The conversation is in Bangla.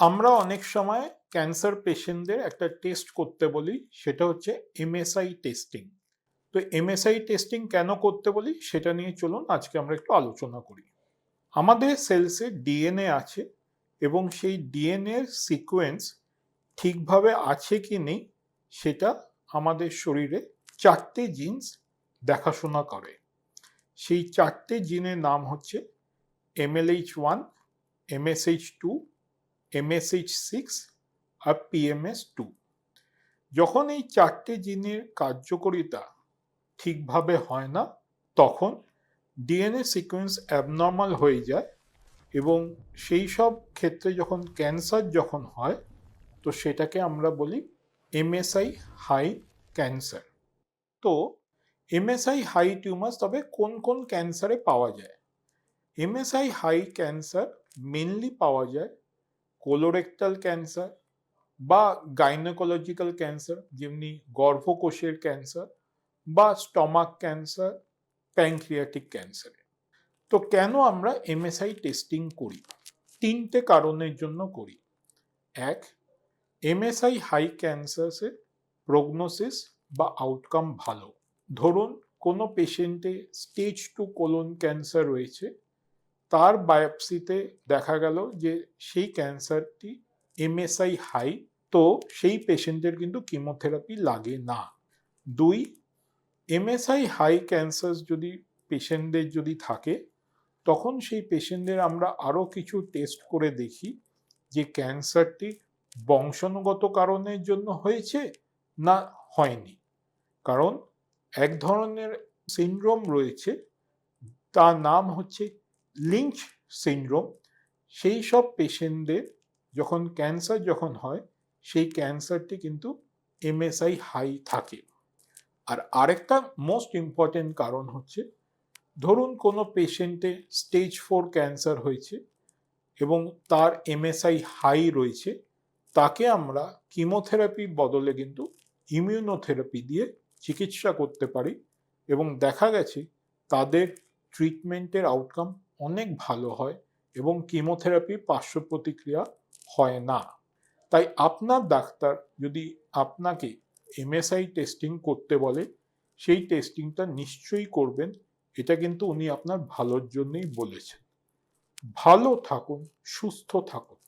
আমরা অনেক সময় ক্যান্সার পেশেন্টদের একটা টেস্ট করতে বলি, সেটা হচ্ছে এমএসআই টেস্টিং। তো এমএসআই টেস্টিং কেন করতে বলি সেটা নিয়ে চলুন আজকে আমরা একটু আলোচনা করি। আমাদের সেলসে ডিএনএ আছে এবং সেই ডিএনএ সিকোয়েন্স ঠিকভাবে আছে কি নেই সেটা আমাদের শরীরে চারটে জিনস দেখাশোনা করে। সেই চারটে জিনের নাম হচ্ছে MLH1, MSH2, MSH6 আর PMS2। যখন এই চারটে জিনের কার্যকারিতা ঠিকভাবে হয় না, তখন ডিএনএ সিকোয়েন্স অ্যাবনর্মাল হয়ে যায় এবং সেই সব ক্ষেত্রে যখন ক্যান্সার যখন হয়, তো সেটাকে আমরা বলি এমএসআই হাই ক্যান্সার। তো এমএসআই হাই টিউমার তবে কোন কোন ক্যান্সারে পাওয়া যায়? এমএসআই হাই ক্যান্সার মেনলি পাওয়া যায় কোলোরেক্টাল ক্যান্সার বা গাইনোকোলজিক্যাল ক্যান্সার, যেমনি গর্ভকোষের ক্যান্সার বা স্টমাক ক্যান্সার, প্যানক্রিয়াটিক ক্যান্সারে। তো কেন আমরা এমএসআই টেস্টিং করি? তিনটে কারণের জন্য করি। এক, এমএসআই হাই ক্যান্সারে প্রগনোসিস বা আউটকাম ভালো। ধরুন কোনো পেশেন্টে স্টেজ 2 কোলন ক্যান্সার রয়েছে, তার বায়োপসিতে দেখা গেল যে সেই ক্যান্সারটি এমএসআই হাই, তো সেই পেশেন্টের কিন্তু কিমোথেরাপি লাগে না। দুই, এমএসআই হাই ক্যান্সার যদি পেশেন্টদের যদি থাকে, তখন সেই পেশেন্টদের আমরা আরও কিছু টেস্ট করে দেখি যে ক্যান্সারটি বংশানুগত কারণের জন্য হয়েছে না হয়নি। কারণ এক ধরনের সিনড্রোম রয়েছে, তার নাম হচ্ছে লিঞ্চ সিনড্রোম। সেই সব পেশেন্টদের যখন ক্যান্সার যখন হয়, সেই ক্যান্সারটি কিন্তু এমএসআই হাই থাকে। আর আরেকটা মোস্ট ইম্পর্টেন্ট কারণ হচ্ছে, ধরুন কোনো পেশেন্টে স্টেজ 4 ক্যান্সার হয়েছে এবং তার এমএসআই হাই রয়েছে, তাকে আমরা কিমোথেরাপির বদলে কিন্তু ইমিউনোথেরাপি দিয়ে চিকিৎসা করতে পারি এবং দেখা গেছে তাদের ট্রিটমেন্টের আউটকাম অনেক ভালো হয় এবং কিমোথেরাপির পার্শ্ব প্রতিক্রিয়া হয় না। তাই আপনার ডাক্তার যদি আপনাকে এমএসআই টেস্টিং করতে বলে, সেই টেস্টিংটা নিশ্চয়ই করবেন। এটা কিন্তু উনি আপনার ভালোর জন্যই বলেছেন। ভালো থাকুন, সুস্থ থাকুন।